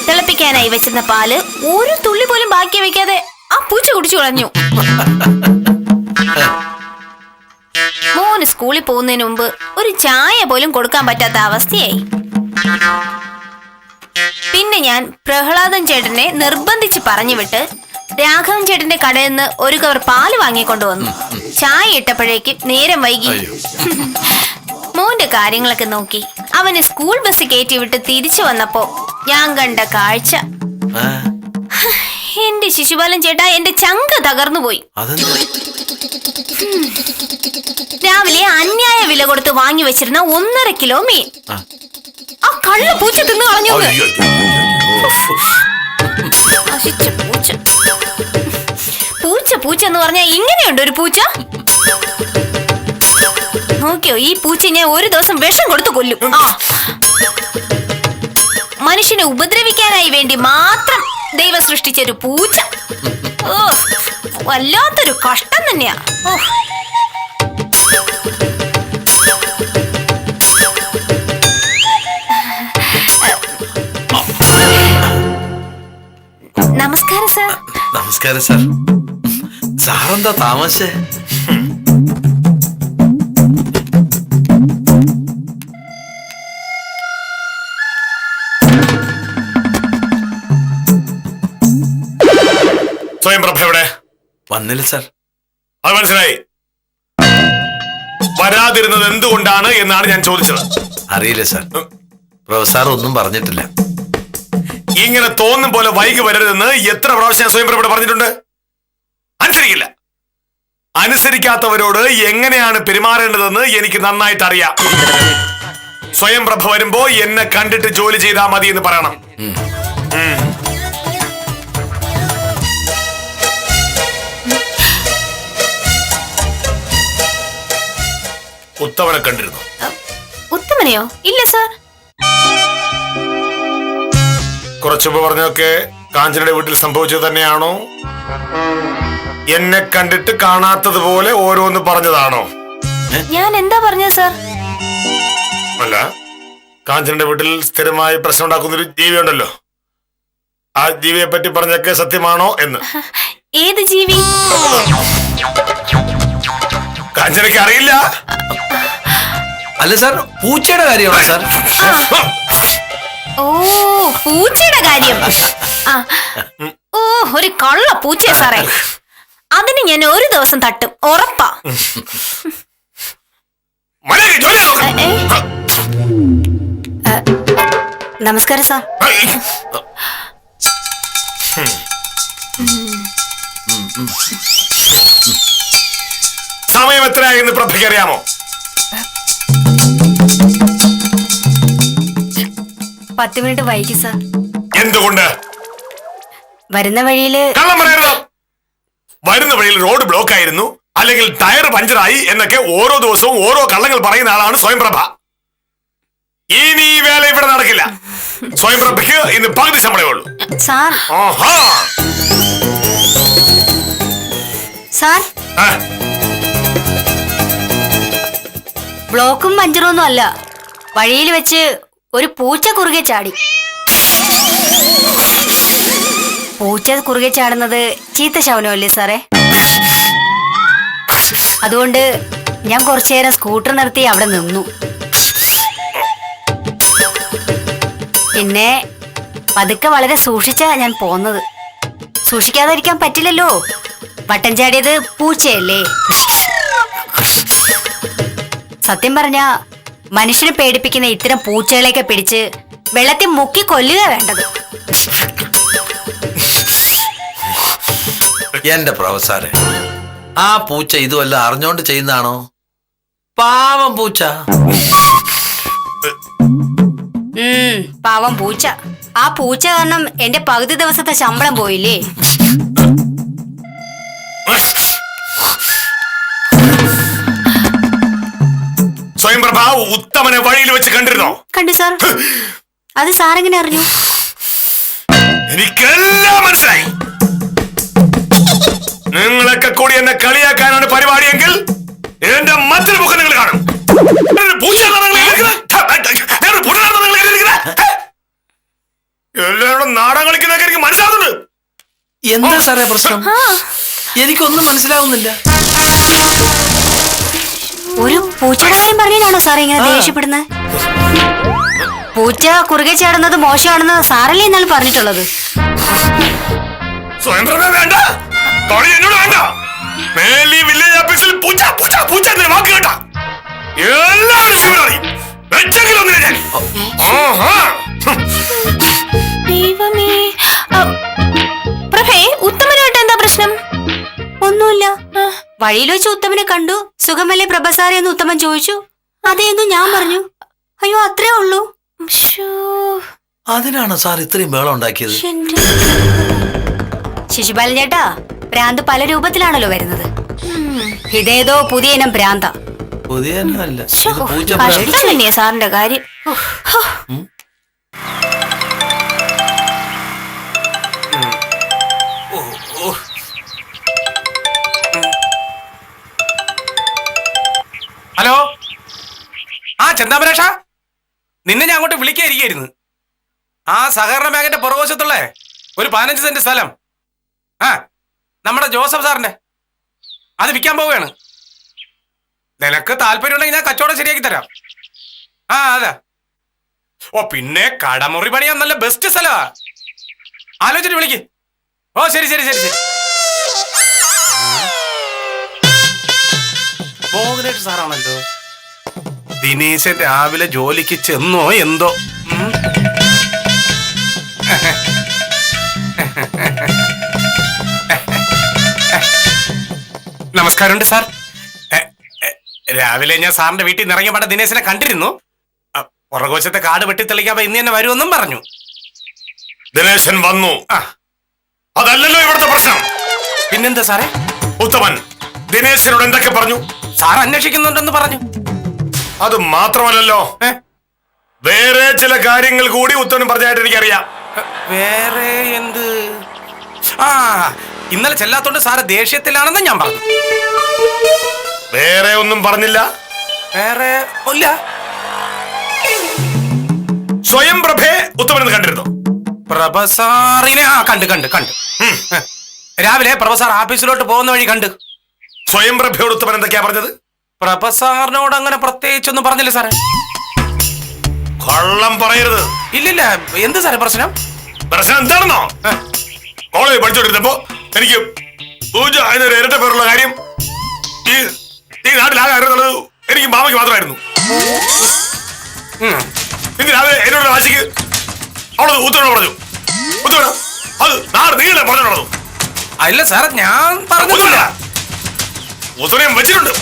തിളപ്പിക്കാനായി വെച്ചിരുന്ന പാല് ഒരു തുള്ളി പോലും ബാക്കി വെക്കാതെ ആ പൂച്ച കുടിച്ചു കളഞ്ഞു. മോന് സ്കൂളിൽ പോകുന്നതിന് മുമ്പ് ഒരു ചായ പോലും കൊടുക്കാൻ പറ്റാത്ത അവസ്ഥയായി. പിന്നെ ഞാൻ പ്രഹ്ലാദൻ ചേട്ടനെ നിർബന്ധിച്ച് പറഞ്ഞു വിട്ട് രാഘവൻ ചേട്ടന്റെ കടയിൽ നിന്ന് ഒരു കവർ പാല് വാങ്ങിക്കൊണ്ടുവന്നു. ചായ ഇട്ടപ്പോഴേക്കും നേരം വൈകി. മോന്റെ കാര്യങ്ങളൊക്കെ നോക്കി അവന് സ്കൂൾ ബസ് കയറ്റി വിട്ട് തിരിച്ചു വന്നപ്പോ ഞാൻ കണ്ട കാഴ്ച, എന്റെ ശിശുപാലൻ ചേട്ടാ, എന്റെ ചങ്ക് തകർന്നു പോയി. രാവിലെ അന്യായ വില കൊടുത്ത് വാങ്ങി വെച്ചിരുന്ന 1.5 കിലോ മീൻ ആ കള്ള പൂച്ച തിന്നു കളഞ്ഞു. പൂച്ച പൂച്ച എന്ന് പറഞ്ഞാൽ ഇങ്ങനെയുണ്ട് ഒരു പൂച്ച? നോക്കിയോ, ഈ പൂച്ച ഞാൻ ഒരു ദിവസം വിഷം കൊടുത്തു കൊല്ലും. മനുഷ്യനെ ഉപദ്രവിക്കാനായി വേണ്ടി മാത്രം ദൈവം സൃഷ്ടിച്ചൊരു പൂച്ച. ഓ, വല്ലാത്തൊരു കഷ്ടം തന്നെയാ. ഓ, നമസ്കാരം സാർ. നമസ്കാരം സാർ. സാറെന്താ താമസേ? സ്വയംപ്രഭ എവിടെ? വന്നില്ല സാർ. അത് മനസ്സിലായി. വരാതിരുന്നത് എന്തുകൊണ്ടാണ് എന്നാണ് ഞാൻ ചോദിച്ചത്. അറിയില്ല സാർ, പ്രൊഫസർ ഒന്നും പറഞ്ഞിട്ടില്ല. ഇങ്ങനെ തോന്നും പോലെ വൈകി വരരുതെന്ന് എത്ര പ്രാവശ്യം സ്വയംപ്രഭയോട് പറഞ്ഞിട്ടുണ്ട്? അനുസരിക്കില്ല. അനുസരിക്കാത്തവരോട് എങ്ങനെയാണ് പെരുമാറേണ്ടതെന്ന് എനിക്ക് നന്നായിട്ട് അറിയാം. സ്വയംപ്രഭ വരുമ്പോ എന്നെ കണ്ടിട്ട് ജോലി ചെയ്താൽ മതി എന്ന് പറയണം. ഉത്തമനെ കണ്ടിരുന്നു? ഉത്തമനെയോ? ഇല്ല സാർ. കുറച്ചു മുമ്പ് പറഞ്ഞൊക്കെ കാഞ്ചനയുടെ വീട്ടിൽ സംഭവിച്ചത് തന്നെയാണോ? എന്നെ കണ്ടിട്ട് കാണാത്തതുപോലെ ഓരോന്ന് പറഞ്ഞതാണോ? ഞാൻ എന്താ പറഞ്ഞത് സാർ? അല്ല, കാഞ്ചനയുടെ വീട്ടിൽ സ്ഥിരമായി പ്രശ്നം ഉണ്ടാക്കുന്ന ഒരു ജീവി ഉണ്ടല്ലോ, ആ ജീവിയെ പറ്റി പറഞ്ഞൊക്കെ സത്യമാണോ എന്ന്. ഏത് ജീവി? കാഞ്ചനയ്ക്ക് അറിയില്ല. അല്ല സാർ, പൂച്ചയുടെ കാര്യമാണോ സാർ? ഓ പൂച്ചയുടെ കാര്യം. ആ ഓ ഒരു കള്ള പൂച്ചയാ സാറേ. അതിന് ഞാൻ ഒരു ദിവസം തട്ടും, ഉറപ്പാ. മര്യാദയ്ക്ക് ജോലി നോക്ക്. നമസ്കാരം സാർ. സമയം എത്രയായെന്ന് പ്രഭയ്ക്ക് അറിയാമോ? 10 മിനിറ്റ് വൈകി സാർ. എന്തുകൊണ്ട്? വരുന്ന വഴിയില് കള്ളം പറയരുത്. വരുന്ന വഴിയിൽ റോഡ് ബ്ലോക്ക് ആയിരുന്നു, അല്ലെങ്കിൽ ടയർ പഞ്ചറായി എന്നൊക്കെ ഓരോ ദിവസവും ഓരോ കള്ളങ്ങൾ പറയുന്ന ആളാണ് സ്വയംപ്രഭ. ഇനി ഈ വേല ഇവിടെ നടക്കില്ല. സ്വയംപ്രഭയ്ക്ക് ഇന്ന് പകുതി ശമ്പളമേ ഉള്ളൂ. സാർ ആഹാ. സാർ ആ, ബ്ലോക്കും പഞ്ചറൊന്നും അല്ല, വഴിയിൽ വെച്ച് ഒരു പൂച്ച കുറുകെ ചാടി. പൂച്ച കുറുകെ ചാടുന്നത് ചീത്ത ശവനമല്ലേ സാറേ? അതുകൊണ്ട് ഞാൻ കുറച്ചു നേരം സ്കൂട്ടർ നിർത്തി അവിടെ നിന്നു. പിന്നെ പതുക്കെ വളരെ സൂക്ഷിച്ചാ ഞാൻ പോന്നത്. സൂക്ഷിക്കാതിരിക്കാൻ പറ്റില്ലല്ലോ, വട്ടം ചാടിയത് പൂച്ചയല്ലേ. സത്യം പറഞ്ഞ മനുഷ്യനെ പേടിപ്പിക്കുന്ന ഇത്തരം പൂച്ചകളെയൊക്കെ പിടിച്ച് വെള്ളത്തിൽ മുക്കി കൊല്ലുക വേണ്ടത്. എന്റെ പ്രൊഫസറെ, ആ പൂച്ച ഇതുവല്ല അറിഞ്ഞോണ്ട് ചെയ്യുന്നതാണോ? പാവം പൂച്ച. പാവം പൂച്ച. ആ പൂച്ച കാരണം എന്റെ പകുതി ദിവസത്തെ ശമ്പളം പോയില്ലേ. സ്വയംപ്രഭ ഉത്തമനെ വഴിയിൽ വെച്ച് കണ്ടിരുന്നോ? കണ്ടു സാർ. അത് സാറെങ്ങനെ അറിഞ്ഞു? എനിക്കെല്ലാം മനസ്സിലായി. നിങ്ങളൊക്കെ കൂടി എന്നെ കളിയാക്കാനാണ് പരിപാടിയെങ്കിൽ എന്റെ മറ്റൊരു മുഖം നിങ്ങൾ കാണും. എല്ലാവരും നാടകം കളിക്കുന്നതൊക്കെ എനിക്ക് മനസ്സിലാവുന്നുണ്ട്. എന്താ സാറേ പ്രശ്നം? എനിക്കൊന്നും മനസ്സിലാവുന്നില്ല. ഒരു പൂച്ചയുടെ കാര്യം പറഞ്ഞാണോ സാറേ ഇങ്ങനെ ദേഷ്യപ്പെടുന്നത്? പൂച്ച കുറുകെ ചാടുന്നത് മോശമാണെന്ന് സാറല്ലേ എന്നാലും പറഞ്ഞിട്ടുള്ളത്. സ്വയംപ്രഭ വേണ്ട, കളി എന്നോട് വേണ്ട. മേലി വില്ലേജ് ഓഫീസിൽ പൂച്ച പൂച്ച പൂച്ച എന്ന വാക്ക് കേട്ട എല്ലാവരും ശിവനറിയും. വെച്ചെങ്കിലും ഒന്നിനെ ഞാൻ. ആഹാ. ദൈവമേ. പ്രഭേ, ഉത്തമനായിട്ട് എന്താ പ്രശ്നം? ഒന്നുമില്ല. വഴിയിൽ വെച്ച് ഉത്തമനെ കണ്ടു. സുഖമല്ലേ പ്രഭ സാറേ എന്ന് ഉത്തമൻ ചോദിച്ചു. അതേന്നു ഞാൻ പറഞ്ഞു. അയ്യോ അത്രേ ഉള്ളൂ. അതിനാണോ സാർ ഇത്രയും ബഹളം ഉണ്ടാക്കിയത്? ശിശുപാലൻ ചേട്ടാ, ഭ്രാന്ത് പല രൂപത്തിലാണല്ലോ വരുന്നത്. ഇതേതോ പുതിയ ഇനം ഭ്രാന്ത. പുതിയ അല്ല, ഇത് പൂച്ച കഷ്ടം തന്നെയാ സാറിന്റെ കാര്യം. ഹലോ, ആ ചന്താമരേഷ, നിന്നെ ഞാൻ അങ്ങോട്ട് വിളിക്കായിരിക്കായിരുന്നു. ആ സഹകരണ ബാങ്കിന്റെ പുറകുവശത്തുള്ള ഒരു 15 സെന്റ് സ്ഥലം, ആ നമ്മുടെ ജോസഫ് സാറിന്റെ, അത് വിൽക്കാൻ പോവുകയാണ്. നിനക്ക് താല്പര്യമുണ്ടെങ്കിൽ ഞാൻ കച്ചവടം ശരിയാക്കി തരാം. ആ അതെ. ഓ പിന്നെ കടമുറി പണിയാൻ നല്ല ബെസ്റ്റ് സ്ഥലമാ. ആലോചിച്ചിട്ട് വിളിക്ക്. ഓ ശരി ശരി ശരി ശരി. മോഹനേഷ് സാറാണല്ലോ. ദിനേശൻ രാവിലെ ജോലിക്ക് ചെന്നോ എന്തോ. നമസ്കാരമുണ്ട് സാർ. രാവിലെ ഞാൻ സാറിന്റെ വീട്ടിൽ നിന്ന് ഇറങ്ങിയപാടെ ദിനേശനെ കണ്ടിരുന്നു. പുറകോശത്തെ കാട് വെട്ടിത്തെളിക്കാതെ ഇന്ന് തന്നെ വരുമെന്നും പറഞ്ഞു. ദിനേശൻ വന്നു. അതല്ലല്ലോ ഇവിടുത്തെ പ്രശ്നം. പിന്നെന്താ സാറേ? ഉത്തമൻ ദിനേശനോട് എന്തൊക്കെ പറഞ്ഞു? സാർ അന്വേഷിക്കുന്നുണ്ടെന്ന് പറഞ്ഞു. അത് മാത്രമല്ലല്ലോ, വേറെ ചില കാര്യങ്ങൾ കൂടി ഉത്തമൻ പറഞ്ഞായിട്ട് എനിക്കറിയാം. വേറെ എന്ത്? ആ ഇന്നലെ ചെല്ലാത്തോണ്ട് സാറ് ദേഷ്യത്തിലാണെന്ന് ഞാൻ പറഞ്ഞു. വേറെ ഒന്നും പറഞ്ഞില്ല? വേറെ ഇല്ല. സ്വയംപ്രഭയെ ഉത്തമൻ കണ്ടിരുന്നു? പ്രഭസാറിനെ കണ്ട് കണ്ട് കണ്ട് രാവിലെ പ്രഭസാർ ഓഫീസിലോട്ട് പോകുന്ന വഴി കണ്ട്. സ്വയംപ്രഭയോട് ഉത്തമൻ എന്തൊക്കെയാ പറഞ്ഞത്? പ്രഭ സാറിനോട് അങ്ങനെ പ്രത്യേകിച്ചൊന്നും പറഞ്ഞില്ല സാറേ. കള്ളം പറയരുത്. ഇല്ലില്ല. എന്ത് സാറേ പ്രശ്നം? പ്രശ്നം എന്താണെന്നോ? കോളേജ് പഠിച്ചോണ്ടിരുന്നപ്പോ എനിക്ക് പൂജ എന്നൊരു ഇരട്ട പേരുള്ള കാര്യം ഈ നാട്ടിലാകെ അറിയുന്നത് എനിക്ക് മാമയ്ക്ക് മാത്രമായിരുന്നു. ഇന്ന് രാവിലെ എന്നോട് വാശിക്ക് അവളത് ഉത്തരവ് പറഞ്ഞു. ഉത്തരവ് അത് നാട് നീളെ പറഞ്ഞോളൂ. അല്ല സാർ, ഞാൻ പറഞ്ഞില്ല. ഉത്തരവ് വെച്ചിട്ടുണ്ട്.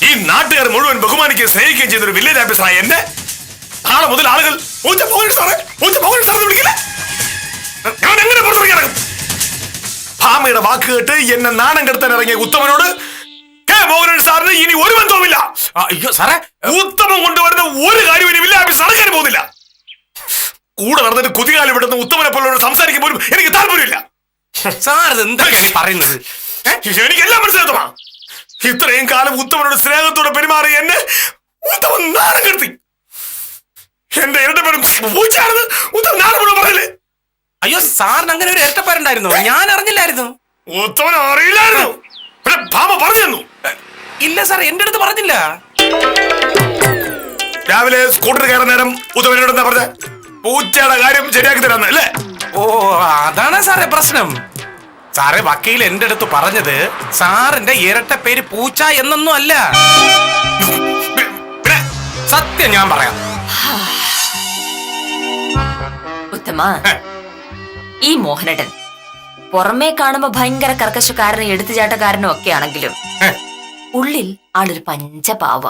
ഈ നാട്ടുകാർ മുഴുവൻ ബഹുമാനിക്കുകയും സ്നേഹിക്കുകയും ചെയ്യുന്ന ഒരു വില്ലേജ് ഓഫീസറായ എന്നെ നാളെ മുതൽ ആളുകൾ വിളിക്കില്ല. ഞാൻ എങ്ങനെ പുറത്തിറങ്ങി ഇറങ്ങും? ഭാമയുടെ വാക്ക് കേട്ട് എന്നെ നാണം കെടുത്താൻ ഇറങ്ങിയ ഉത്തമനോട് കെ മോഹനൻ സാറിന് ഇനി ഒരു ബന്ധവുമില്ല. അയ്യോ സാറേ, ഉത്തമം കൊണ്ടുവരുന്ന ഒരു കാര്യം ഇനി വില്ലേജ് ഓഫീസ് നടക്കാൻ പോകുന്നില്ല. കൂടെ നടന്നിട്ട് കുതികാലി വിടുന്ന ഉത്തമനെ പോലുള്ള സംസാരിക്കാൻ പോലും എനിക്ക് താല്പര്യമില്ല. സാർ എന്തൊക്കെയാണ് പറയുന്നത്? എനിക്കെല്ലാം മനസ്സിലാത്തമാ. ഇത്രയും കാലം ഉത്തമനോട് സ്നേഹത്തോടെ പെരുമാറി എന്നെ ഉത്തമൻ നാണം കെടുത്തി. എന്റെ ഇരട്ടപ്പേരും പൂച്ചയാണെന്ന് ഉത്തമൻ നാളെ മുഴുവൻ പറയില്ലേ? അയ്യോ സാറിന് അങ്ങനെ ഒരു ഇരട്ടപ്പേരുണ്ടായിരുന്നു? ഞാൻ അറിഞ്ഞില്ലായിരുന്നു. ഉത്തമൻ അറിയില്ലായിരുന്നു. ഭാമ പറഞ്ഞു തന്നു. ഇല്ല സാർ, എന്റെ അടുത്ത് പറഞ്ഞില്ല. രാവിലെ സ്കൂട്ടർ കയറാൻ നേരം ഉത്തമനോട് എന്താ പറഞ്ഞ? പൂച്ചയുടെ കാര്യം ശരിയാക്കി തരാന്ന് അല്ലേ? ഓ, അതാണ് സാറേ പ്രശ്നം. സാറേ, വക്കീൽ എന്റെ അടുത്ത് പറഞ്ഞത് സാറിന്റെ ഇരട്ട പേര് പൂച്ച എന്നൊന്നും അല്ല. സത്യം ഞാൻ പറയാം. ഉത്തമ, ഈ മോഹനേട്ടൻ പുറമേ കാണുമ്പോ ഭയങ്കര കർക്കശക്കാരനും എടുത്തുചാട്ടക്കാരനും ഒക്കെ ആണെങ്കിലും ഉള്ളിൽ ആളൊരു പഞ്ചപാവ.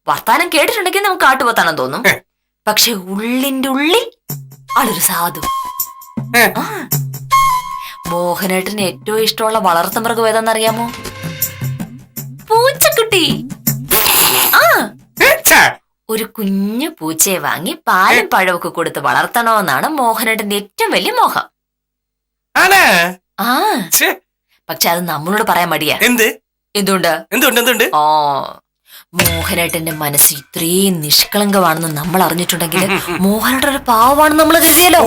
വർത്താനം കേട്ടിട്ടുണ്ടെങ്കിൽ നമുക്ക് കാട്ടുപോത്താണെന്ന് തോന്നും. പക്ഷെ ഉള്ളിന്റെ ഉള്ളിൽ ആളൊരു സാധു. ആ, മോഹനേട്ടന് ഏറ്റവും ഇഷ്ടമുള്ള വളർത്തു മൃഗം ഏതാന്നറിയാമോ? പൂച്ചക്കുട്ടി. ആ, ഒരു കുഞ്ഞു പൂച്ചയെ വാങ്ങി പാലും പഴമൊക്കെ കൊടുത്ത് വളർത്തണമെന്നാണ് മോഹനേട്ടന്റെ ഏറ്റവും വലിയ മോഹം. ആ, പക്ഷെ അത് നമ്മളോട് പറയാൻ മടിയാ. എന്തുകൊണ്ട്? ഓ, മോഹനേട്ടന്റെ മനസ്സ് ഇത്രയും നിഷ്കളങ്കമാണെന്ന് നമ്മൾ അറിഞ്ഞിട്ടുണ്ടെങ്കിൽ മോഹനേട്ടൻ ഒരു പാവമാണെന്ന് നമ്മൾ കരുതിയല്ലോ.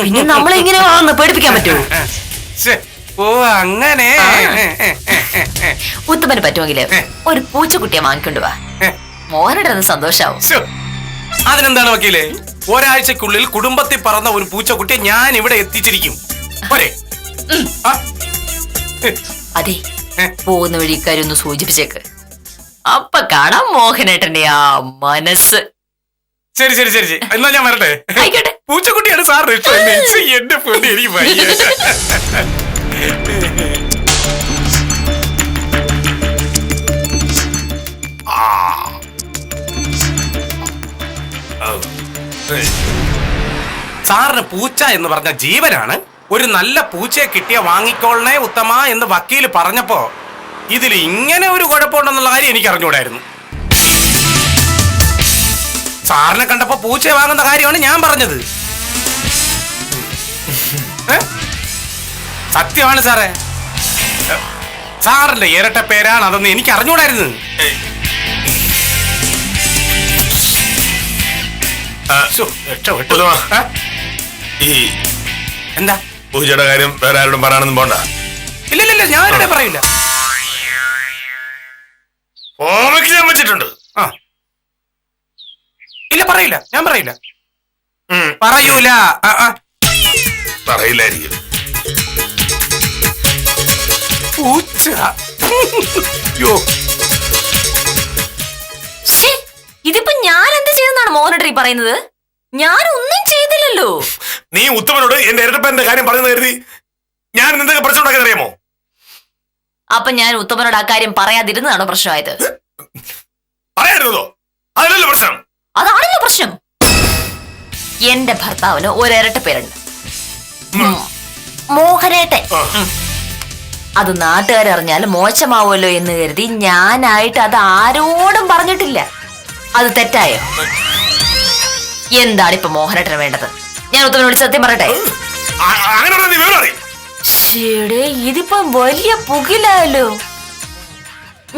പിന്നെ നമ്മളെ ഇങ്ങനെ പേടിപ്പിക്കാൻ പറ്റുമോ? ഓ, അങ്ങനെ. ഉത്തമന് പറ്റുമെങ്കിൽ ഒരു പൂച്ചക്കുട്ടിയെ വാങ്ങിക്കൊണ്ടു വാ. മോഹനേട്ടൻ സന്തോഷാവും. അതിനെന്താണ് വക്കീലേ? ഒരാഴ്ചക്കുള്ളിൽ കുടുംബത്തിൽ പറന്ന ഒരു പൂച്ചക്കുട്ടിയെ ഞാൻ ഇവിടെ എത്തിച്ചിരിക്കും. അതെ, പോകുന്ന വഴി ഇക്കാര്യം ഒന്ന് സൂചിപ്പിച്ചേക്ക്. അപ്പൊ കാണാം മോഹനേട്ടന്റെ ആ മനസ്സ്. ശരി ശരി ശരി, എന്നാ ഞാൻ വരട്ടെ. ആയിക്കോട്ടെ. പൂച്ചക്കുട്ടിയാണ് സാറിന് ഇഷ്ടം. എന്റെ പൊന്നി, എനിക്ക് വയ്യ. സാറിന് പൂച്ച എന്ന് പറഞ്ഞ ജീവനാണ്. ഒരു നല്ല പൂച്ചയെ കിട്ടിയ വാങ്ങിക്കോളണേ ഉത്തമ എന്ന് വക്കീല് പറഞ്ഞപ്പോ ഇതിൽ ഇങ്ങനെ ഒരു കുഴപ്പമുണ്ടെന്നുള്ള കാര്യം എനിക്ക് അറിഞ്ഞുകൂടായിരുന്നു. സാറിനെ കണ്ടപ്പോ പൂച്ചയെ വാങ്ങുന്ന കാര്യമാണ് ഞാൻ പറഞ്ഞത്. സത്യമാണ് സാറേ. സാറിന്റെ ഇരട്ട പേരാണ് അതെന്ന് എനിക്ക് അറിഞ്ഞുകൂടായിരുന്നു. എന്താ പൂജയുടെ കാര്യം വേറെ ആരോടും പറയാനൊന്നും പോണ്ട. ഇല്ല, ഞാൻ ആരുടെ പറയില്ല. ഞാൻ വെച്ചിട്ടുണ്ട്. ഇല്ല, പറയില്ല, ഞാൻ പറയില്ല. പറയൂല. പറയില്ലായിരിക്കും. പൂച്ച. ഇതിപ്പോ ഞാൻ എന്ത് ചെയ്തെന്നാണ് മോഹനേട്ടൻ പറയുന്നത്? ഞാൻ ഒന്നും ചെയ്തില്ലല്ലോ. നീ ഉത്തമനോട് എന്റെ ഇരട്ടപ്പേരന്റെ കാര്യം പറഞ്ഞു കരുതി ഞാൻ എന്തൊക്കെ പ്രശ്നം ഉണ്ടാക്കാൻ അറിയാമോ? അപ്പൊ ഞാൻ ഉത്തമനോട് ആ കാര്യം പറയാതിരുന്നതാണോ പ്രശ്നമായത്? പറയാതിരുന്നതോ? അതല്ലല്ലോ പ്രശ്നം. അതാണല്ലോ പ്രശ്നം. എന്റെ ഭർത്താവിന് ഒരു ഇരട്ട പേരുണ്ട്, മോഹനേട്ടൻ. അത് നാട്ടുകാരറിഞ്ഞാൽ മോശമാവുമല്ലോ എന്ന് കരുതി ഞാനായിട്ട് അത് ആരോടും പറഞ്ഞിട്ടില്ല. അത് തെറ്റായോ? എന്താണ് ഇപ്പൊ മോഹനേട്ടന് വേണ്ടത്? ഞാൻ ഉത്തമനോട് സത്യം പറയട്ടെ? ശരിടേ, ഇതിപ്പോ വലിയ പുകിലായല്ലോ.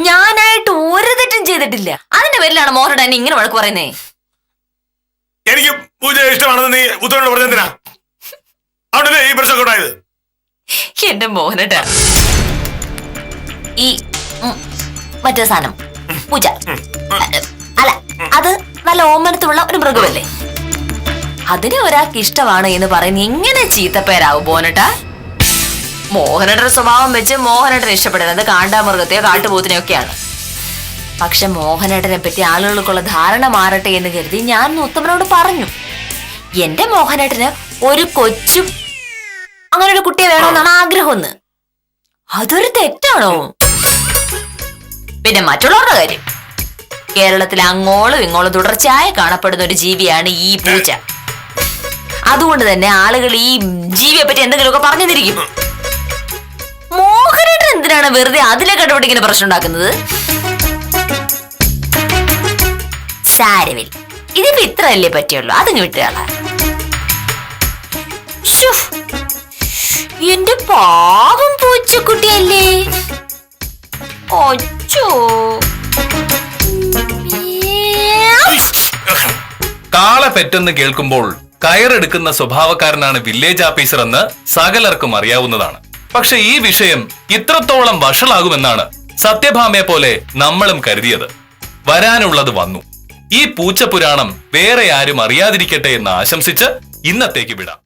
ഞാനായിട്ട് ഒരു തെറ്റും ചെയ്തിട്ടില്ല. അതിന്റെ പേരിലാണ് മോഹനേട്ടൻ ഇങ്ങനെ വഴക്ക് പറയുന്നേ. എനിക്ക് പൂജ ഇഷ്ടമാണെന്ന് നീ ഉത്തമനോട് പറഞ്ഞെന്തിനാ? അവിടെ ഈ പ്രശ്നം ഉണ്ടായത്. എന്റെ മോഹനേട്ട, ഈ മറ്റേ സാധനം പൂച്ച. അല്ല, അത് നല്ല ഓമനത്തുള്ള ഒരു മൃഗമല്ലേ? അതിനെ ഒരാൾക്ക് ഇഷ്ടമാണ് എന്ന് പറയുന്ന ഇങ്ങനെ ചീത്തപ്പേരാവും മോനട്ടാ. മോഹനയുടെ സ്വഭാവം വെച്ച് മോഹനേട്ടനെ ഇഷ്ടപ്പെടുന്നത് കാണ്ടാമൃഗത്തെയോ കാട്ടുപോത്തിനെയോ ഒക്കെയാണ്. പക്ഷെ മോഹനേട്ടനെ പറ്റി ആളുകൾക്കുള്ള ധാരണ മാറട്ടെ എന്ന് കരുതി ഞാൻ ഉത്തമനോട് പറഞ്ഞു, എന്റെ മോഹനേട്ടന് ഒരു കൊച്ചു അങ്ങനെ ഒരു കുട്ടിയെ വേണമെന്നാണ് ആഗ്രഹമെന്ന്. അതൊരു തെറ്റാണോ? പിന്നെ മറ്റുള്ളവരുടെ കാര്യം, കേരളത്തിൽ അങ്ങോളം ഇങ്ങോളം തുടർച്ചയായി കാണപ്പെടുന്ന ഒരു ജീവിയാണ് ഈ പൂച്ച. അതുകൊണ്ട് തന്നെ ആളുകൾ ഈ ജീവിയെ പറ്റി എന്തെങ്കിലുമൊക്കെ പറഞ്ഞു തിരിക്കും. മോഹനേട്ടൻ എന്തിനാണ് വെറുതെ അതിലെ കണ്ടുപിടിക്കുന്ന പ്രശ്നം ഉണ്ടാക്കുന്നത്? സാരമില്ല, ഇതിപ്പോ ഇത്രയല്ലേ പറ്റുള്ളൂ, അതിങ്ങ് വിട്ടുകളാ. എന്റെ പാവം പൂച്ചക്കുട്ടിയല്ലേ. ഒച്ചോ. കാള പെറ്റെന്ന് കേൾക്കുമ്പോൾ കയറെടുക്കുന്ന സ്വഭാവക്കാരനാണ് വില്ലേജ് ഓഫീസർ എന്ന് സകലർക്കും അറിയാവുന്നതാണ്. പക്ഷെ ഈ വിഷയം ഇത്രത്തോളം വഷളാകുമെന്നാണ് സത്യഭാമയെ പോലെ നമ്മളും കരുതിയത്. വരാനുള്ളത് വന്നു. ഈ പൂച്ച പുരാണം വേറെ ആരും അറിയാതിരിക്കട്ടെ എന്ന് ആശംസിച്ച് ഇന്നത്തേക്ക് വിടാം.